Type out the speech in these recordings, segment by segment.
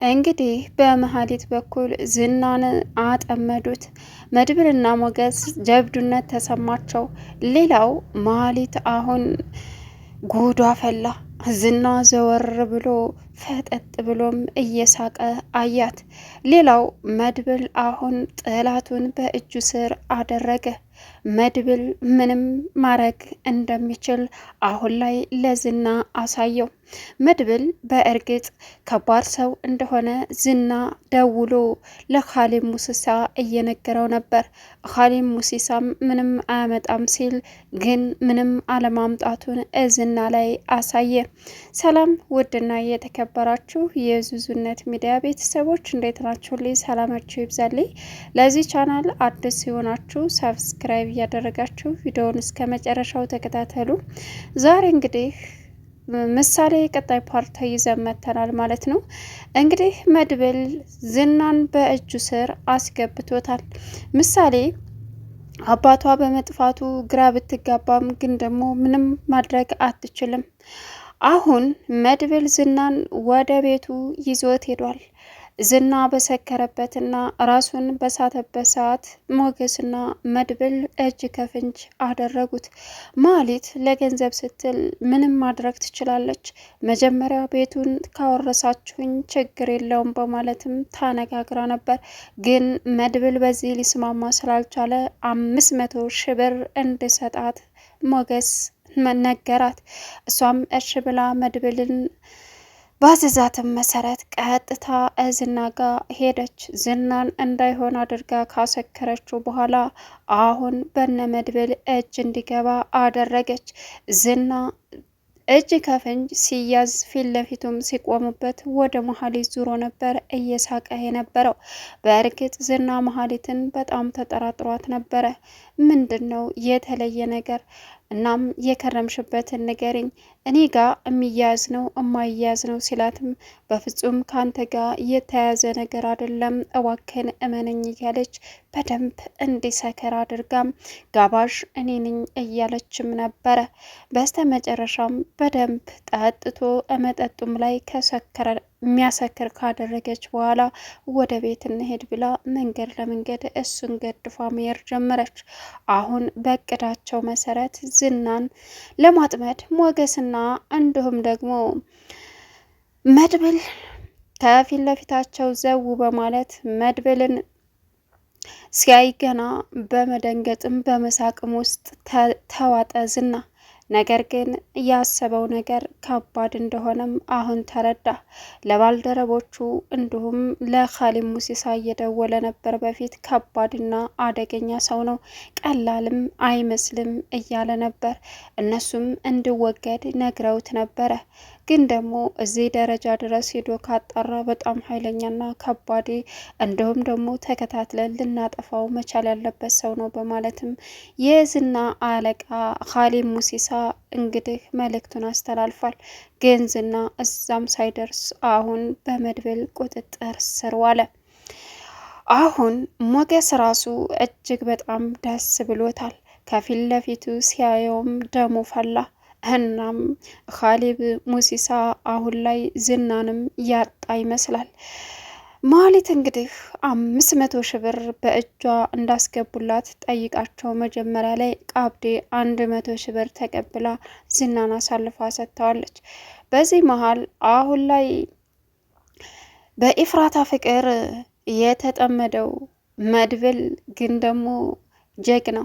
እንግዲህ በመሀሊት በኩል ዝናን አጠመዱት። መድብልና ሞገስ ጀብዱነት ተሰማቸው። ሌላው መሀሊት አሁን ጉዷ ፈላ። ዝና ዘወር ብሎ ፈጠጥ ብሎም እየሳቀ አያት። ሌላው መድብል አሁን ጠላቱን በእጁ ስር አደረገ። መድብል ምንም ማረግ እንደሚችል አሁን ላይ ለዝና አሳየው። መድብል በእርግጥ ከባድ ሰው እንደሆነ ዝና ደውሎ ለካሌብ ሙሲሳ እየነገረው ነበር። ካሌብ ሙሲሳም ምንም አያመጣም ሲል ግን ምንም አለማምጣቱን ዝና ላይ አሳየ። ሰላም ውድና የተከበራችሁ የዙዙነት ሚዲያ ቤተሰቦች እንዴት ናችሁ? ልይ ሰላማችሁ ይብዛልኝ። ለዚህ ቻናል አዲስ ሲሆናችሁ ሰብስክራይብ እያደረጋችሁ ቪዲዮውን እስከ መጨረሻው ተከታተሉ። ዛሬ እንግዲህ ምሳሌ ቀጣይ ፓርት ይዘን መጥተናል ማለት ነው። እንግዲህ መድብል ዝናን በእጁ ስር አስገብቶታል። ምሳሌ አባቷ በመጥፋቱ ግራ ብትጋባም ግን ደግሞ ምንም ማድረግ አትችልም። አሁን መድብል ዝናን ወደ ቤቱ ይዞት ሄዷል። ዝና በሰከረበትና ራሱን በሳተበት ሰዓት ሞገስና መድብል እጅ ከፍንጅ አደረጉት። ማህሌት ለገንዘብ ስትል ምንም ማድረግ ትችላለች፣ መጀመሪያ ቤቱን ካወረሳችሁኝ ችግር የለውም በማለትም ታነጋግራ ነበር። ግን መድብል በዚህ ሊስማማ ስላልቻለ 500,000 ብር እንድሰጣት ሞገስ ነገራት። እሷም እሺ ብላ መድብልን ባዘዛትም መሰረት ቀጥታ ዝና ጋር ሄደች። ዝናን እንዳይሆን አድርጋ ካሰከረችው በኋላ አሁን በነ መድብል እጅ እንዲገባ አደረገች። ዝና እጅ ከፍንጅ ሲያዝ ፊት ለፊቱም ሲቆሙበት ወደ መሀሊት ዙሮ ነበር እየሳቀ የነበረው። በእርግጥ ዝና መሀሊትን በጣም ተጠራጥሯት ነበረ። ምንድን ነው የተለየ ነገር? እናም የከረምሽበትን ንገሪኝ፣ እኔ ጋር የሚያያዝ ነው እማይያዝ ነው ሲላትም በፍጹም ካንተ ጋር የተያዘ ነገር አይደለም እዋክን እመነኝ እያለች በደንብ እንዲሰከር አድርጋም ጋባዥ እኔ ነኝ እያለችም ነበረ። በስተ መጨረሻም በደንብ ጠጥቶ መጠጡም ላይ ከሰከረ የሚያሰክር ካደረገች በኋላ ወደ ቤት እንሄድ ብላ መንገድ ለመንገድ እሱን ገድፋ መሄድ ጀመረች። አሁን በእቅዳቸው መሰረት ዝናን ለማጥመድ ሞገስና እንዲሁም ደግሞ መድብል ከፊት ለፊታቸው ዘው በማለት መድብልን ሲያይ ገና በመደንገጥም በመሳቅም ውስጥ ተዋጠ ዝና። ነገር ግን ያሰበው ነገር ከባድ እንደሆነም አሁን ተረዳ። ለባልደረቦቹ እንዲሁም ለካሌብ ሙሲሳ እየደወለ ነበር። በፊት ከባድና አደገኛ ሰው ነው፣ ቀላልም አይመስልም እያለ ነበር። እነሱም እንዲወገድ ነግረውት ነበረ። ግን ደግሞ እዚህ ደረጃ ድረስ ሄዶ ካጣራ በጣም ኃይለኛና ከባድ እንዲሁም ደግሞ ተከታትለን ልናጠፋው መቻል ያለበት ሰው ነው በማለትም የዝና አለቃ ካሌብ ሙሲሳ እንግዲህ መልእክቱን አስተላልፏል። ግን ዝና እዛም ሳይደርስ አሁን በመድብል ቁጥጥር ስር ዋለ። አሁን ሞገስ ራሱ እጅግ በጣም ደስ ብሎታል። ከፊት ለፊቱ ሲያየውም ደሙ ፈላ። እናም ካሌብ ሙሲሳ አሁን ላይ ዝናንም ያጣ ይመስላል። ማህሌት እንግዲህ 500,000 ብር በእጇ እንዳስገቡላት ጠይቃቸው መጀመሪያ ላይ ቃብዴ 100,000 ብር ተቀብላ ዝናን አሳልፋ ሰጥተዋለች። በዚህ መሀል አሁን ላይ በኢፍራታ ፍቅር የተጠመደው መድብል ግን ደግሞ ጀግና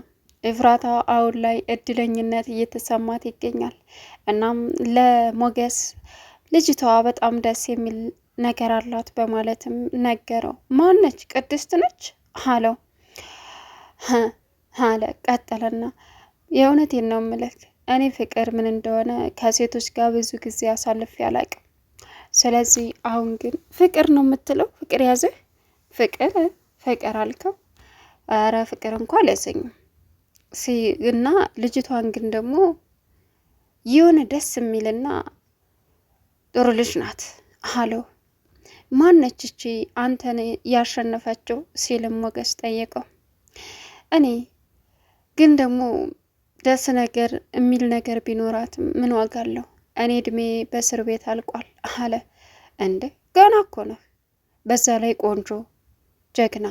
ኢፍራታ አሁን ላይ እድለኝነት እየተሰማት ይገኛል። እናም ለሞገስ ልጅቷ በጣም ደስ የሚል ነገር አላት በማለትም ነገረው። ማነች? ቅድስት ነች አለው አለ። ቀጠለና የእውነቴን ነው ምልክ እኔ ፍቅር ምን እንደሆነ ከሴቶች ጋር ብዙ ጊዜ አሳልፌ አላቅም። ስለዚህ አሁን ግን ፍቅር ነው የምትለው? ፍቅር ያዘህ? ፍቅር አልከው? ኧረ ፍቅር እንኳ አልያዘኝም እና ልጅቷን ግን ደግሞ የሆነ ደስ የሚልና ጥሩ ልጅ ናት አለው። ማነች እቺ አንተን ያሸነፈችው ሲልም ሞገስ ጠየቀው። እኔ ግን ደግሞ ደስ ነገር የሚል ነገር ቢኖራትም ምን ዋጋ አለው? እኔ እድሜ በእስር ቤት አልቋል አለ። እንዴ ገና እኮ ነው በዛ ላይ ቆንጆ፣ ጀግና፣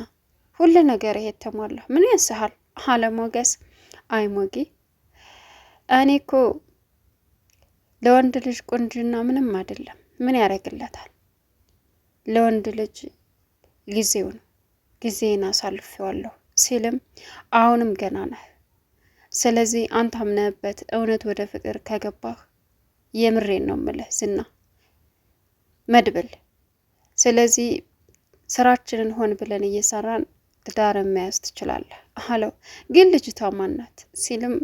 ሁሉ ነገር የተሟላ ምን ያንስሃል አለ ሞገስ። አይ ሞጌ፣ እኔ እኮ ለወንድ ልጅ ቁንጅና ምንም አይደለም። ምን ያደርግለታል? ለወንድ ልጅ ጊዜው ነው። ጊዜን አሳልፌዋለሁ ሲልም አሁንም ገና ነህ። ስለዚህ አንተ አምነህበት እውነት ወደ ፍቅር ከገባህ የምሬን ነው ምልህ ዝና መድብል። ስለዚህ ስራችንን ሆን ብለን እየሰራን ትዳርን መያዝ ትችላለህ አለው። ግን ልጅቷ ማናት ሲልም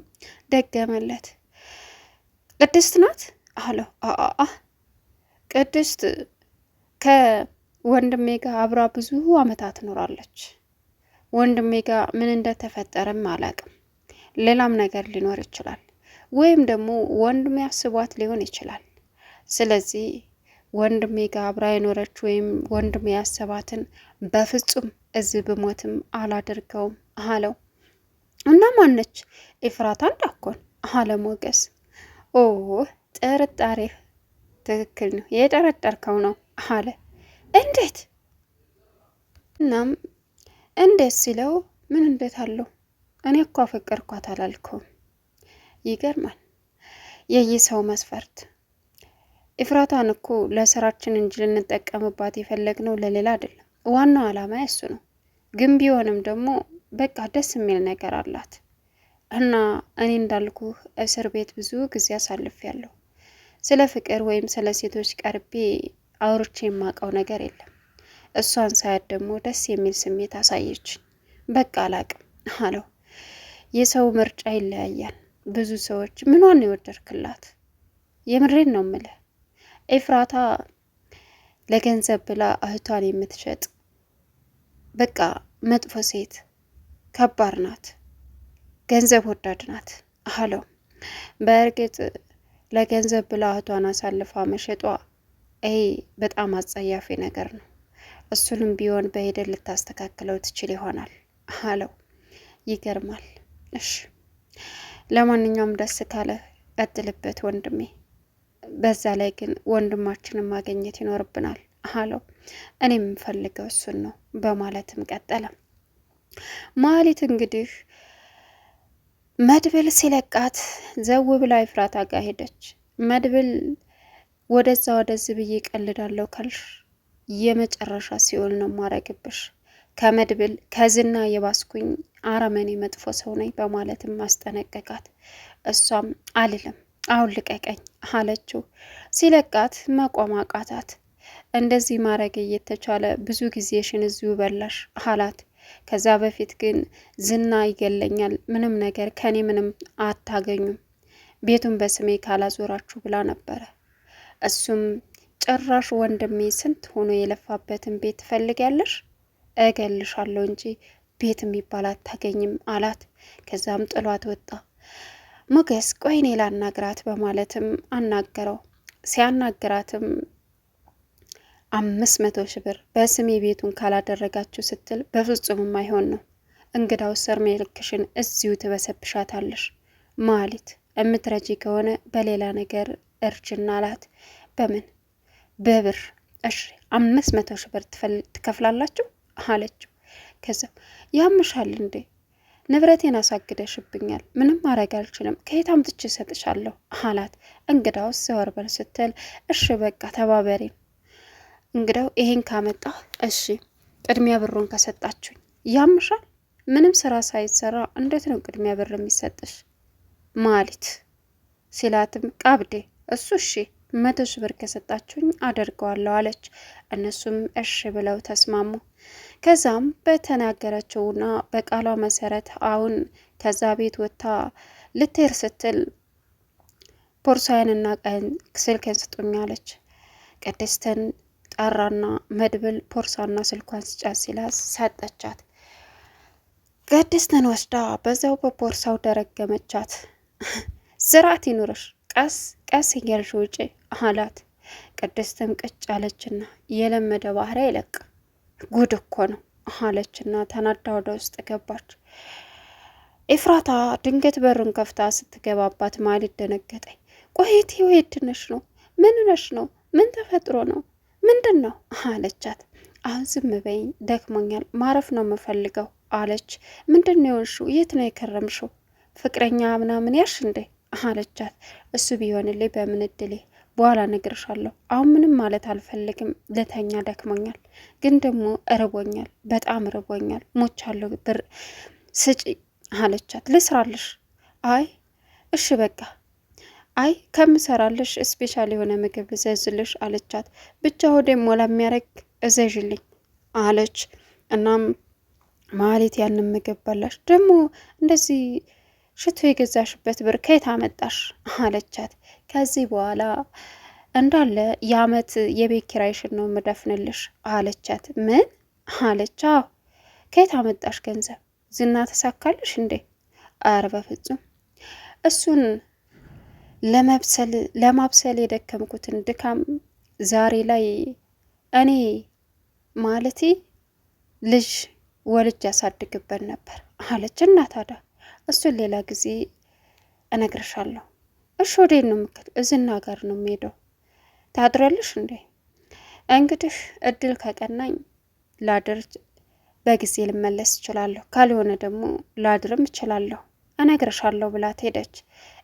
ደገመለት። ቅድስት ናት አለው። አአ ቅድስት ከወንድሜ ጋር አብራ ብዙ አመታት ኖራለች። ወንድሜ ጋር ምን እንደተፈጠረም አላቅም። ሌላም ነገር ሊኖር ይችላል፣ ወይም ደግሞ ወንድሜ አስቧት ሊሆን ይችላል። ስለዚህ ወንድሜ ጋር አብራ የኖረች ወይም ወንድሜ ያሰባትን በፍጹም እዚህ ብሞትም አላደርገውም አለው። እና ማነች? ኤፍራታ እንዳኮን አለ ሞገስ። ኦ ጥርጣሬህ ትክክል ነው፣ የጠረጠርከው ነው አለ። እንዴት? እናም እንዴት ሲለው ምን እንዴት አለው? እኔ እኮ አፈቀርኳት አላልከውም? ይገርማል የየሰው መስፈርት። ኤፍራታን እኮ ለስራችን እንጂ ልንጠቀምባት የፈለግነው ለሌላ አይደለም። ዋናው አላማ እሱ ነው። ግን ቢሆንም ደግሞ በቃ ደስ የሚል ነገር አላት እና እኔ እንዳልኩህ እስር ቤት ብዙ ጊዜ አሳልፌያለሁ። ስለ ፍቅር ወይም ስለ ሴቶች ቀርቤ አውርቼ የማውቀው ነገር የለም። እሷን ሳያት ደግሞ ደስ የሚል ስሜት አሳየች። በቃ አላቅም አለው። የሰው ምርጫ ይለያያል። ብዙ ሰዎች ምኗን የወደድክላት? የምሬን ነው ምልህ። ኤፍራታ ለገንዘብ ብላ እህቷን የምትሸጥ በቃ መጥፎ ሴት፣ ከባድ ናት፣ ገንዘብ ወዳድ ናት አለው። በእርግጥ ለገንዘብ ብላ እህቷን አሳልፋ መሸጧ ይሄ በጣም አጸያፊ ነገር ነው። እሱንም ቢሆን በሂደት ልታስተካክለው ትችል ይሆናል አለው። ይገርማል። እሺ ለማንኛውም ደስ ካለ ቀጥልበት ወንድሜ። በዛ ላይ ግን ወንድማችንን ማግኘት ይኖርብናል አለው። እኔ የምፈልገው እሱን ነው በማለትም ቀጠለ። ማህሌት እንግዲህ መድብል ሲለቃት ዘው ብላ ኤፍራታ ጋር ሄደች። መድብል ወደዛ ወደዚህ ብዬ ቀልዳለሁ ካልሽ የመጨረሻ ሲኦል ነው ማረግብሽ። ከመድብል ከዝና የባስኩኝ አረመኔ መጥፎ ሰው ነኝ በማለትም ማስጠነቀቃት። እሷም አልልም አሁን ልቀቀኝ አለችው። ሲለቃት መቆም አቃታት። እንደዚህ ማድረግ እየተቻለ ብዙ ጊዜሽን እዚሁ በላሽ አላት። ከዛ በፊት ግን ዝና ይገለኛል፣ ምንም ነገር ከኔ ምንም አታገኙም፣ ቤቱን በስሜ ካላዞራችሁ ብላ ነበረ። እሱም ጭራሽ ወንድሜ ስንት ሆኖ የለፋበትን ቤት ትፈልጊያለሽ? እገልሻለሁ እንጂ ቤት የሚባል አታገኝም አላት። ከዛም ጥሏት ወጣ። ሞገስ ቆይኔ ላናግራት በማለትም አናገረው። ሲያናግራትም 500 ሺህ ብር በስሜ ቤቱን ካላደረጋችሁ ስትል በፍጹም አይሆን ነው፣ እንግዳው እድሜ ልክሽን እዚሁ ትበሰብሻታለሽ። ማህሌት እምትረጂ ከሆነ በሌላ ነገር እርጅና አላት። በምን? በብር። እሺ 500 ሺህ ብር ትከፍላላችሁ አለችው። ከዛ ያምሻል እንዴ? ንብረቴን አሳግደሽብኛል፣ ምንም ማድረግ አልችልም፣ ከየት አምጥቼ እሰጥሻለሁ አላት። እንግዳውስ ዘወር በል ስትል እሺ በቃ ተባበሪን፣ እንግዳው ይሄን ካመጣ እሺ ቅድሚያ ብሩን ከሰጣችሁኝ። ያምሻል? ምንም ስራ ሳይሰራ እንዴት ነው ቅድሚያ ብር የሚሰጥሽ ማህሌት ሲላትም ቃብዴ እሱ እሺ 100 ሺህ ብር ከሰጣችሁኝ አደርገዋለሁ አለች። እነሱም እሺ ብለው ተስማሙ። ከዛም በተናገረችውና በቃሏ መሰረት አሁን ከዛ ቤት ወጥታ ልትሄድ ስትል ቦርሳዬንና ስልኬን ስጡኝ አለች። ቅድስትን ጠራና መድብል ቦርሳና ስልኳን ስጫት ሲላት ሰጠቻት። ቅድስትን ወስዳ በዛው በቦርሳው ደረገመቻት። ስርዓት ይኑርሽ፣ ቀስ ቀስ እያልሽ ውጪ አላት። ቅድስትም ቅጭ አለችና የለመደ ባህሪ አይለቅ፣ ጉድ እኮ ነው አለችና ተናዳ ወደ ውስጥ ገባች። ኤፍራታ ድንገት በሩን ከፍታ ስትገባባት ማህሌት ደነገጠኝ። ቆይት ወይድነሽ ነው? ምን ነሽ ነው? ምን ተፈጥሮ ነው? ምንድን ነው አለቻት። አሁን ዝም በይኝ፣ ደክሞኛል፣ ማረፍ ነው የምፈልገው አለች። ምንድን ነው የሆንሽው? የት ነው የከረምሽው? ፍቅረኛ ምናምን ያሽ እንዴ አለቻት። እሱ ቢሆንልኝ በምን እድሌ፣ በኋላ እነግርሻለሁ። አሁን ምንም ማለት አልፈልግም፣ ልተኛ፣ ደክሞኛል፣ ግን ደግሞ እርቦኛል፣ በጣም እርቦኛል፣ ሞቻለሁ፣ ብር ስጪ አለቻት። ልስራልሽ? አይ እሺ በቃ አይ ከምሰራልሽ ስፔሻል የሆነ ምግብ ልዘዝልሽ አለቻት። ብቻ ሆዴ ሞላ የሚያረግ እዘዥልኝ አለች። እናም ማህሌት ያንን ምግብ በላሽ። ደግሞ እንደዚህ ሽቶ የገዛሽበት ብር ከየት አመጣሽ አለቻት። ከዚህ በኋላ እንዳለ የአመት የቤት ኪራይሽን ነው የምደፍንልሽ አለቻት። ምን አለች? አዎ ከየት አመጣሽ ገንዘብ? ዝና ተሳካልሽ እንዴ? አረ በፍጹም እሱን ለማብሰል የደከምኩትን ድካም ዛሬ ላይ እኔ ማለቴ ልጅ ወልጅ ያሳድግበት ነበር አለች። እና ታዲያ እሱን ሌላ ጊዜ እነግርሻለሁ። እሺ ወዴት ነው ምክል? እዝና ጋር ነው የምሄደው። ታድራለሽ እንዴ? እንግዲህ እድል ከቀናኝ ላድር በጊዜ ልመለስ እችላለሁ፣ ካልሆነ ደግሞ ላድርም እችላለሁ፣ እነግርሻለሁ ብላት ሄደች።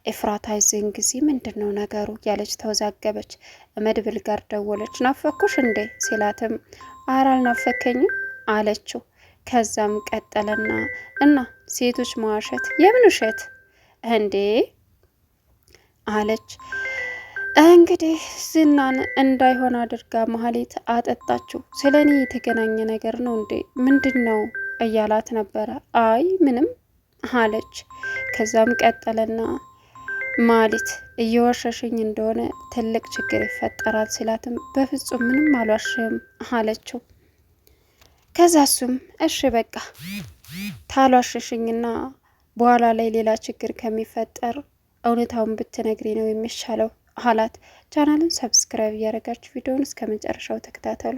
ኤፍራታ ይዘን ጊዜ ምንድን ነው ነገሩ ያለች ተወዛገበች። መድብል ጋር ደወለች። ናፈኩሽ እንዴ ሲላትም ኧረ አልናፈከኝም አለችው። ከዛም ቀጠለና እና ሴቶች መዋሸት የምን ውሸት እንዴ አለች። እንግዲህ ዝናን እንዳይሆን አድርጋ ማህሌት አጠጣችው። ስለ እኔ የተገናኘ ነገር ነው እንዴ ምንድን ነው እያላት ነበረ። አይ ምንም አለች። ከዛም ቀጠለና ማህሌት እየዋሸሽኝ እንደሆነ ትልቅ ችግር ይፈጠራል ሲላትም በፍጹም ምንም አልዋሽም አለችው። ከዛ እሱም እሺ በቃ ታሏሸሽኝና በኋላ ላይ ሌላ ችግር ከሚፈጠር እውነታውን ብትነግሪ ነው የሚሻለው አላት። ቻናሉን ሰብስክራይብ እያደረጋችሁ ቪዲዮውን እስከ መጨረሻው ተከታተሉ።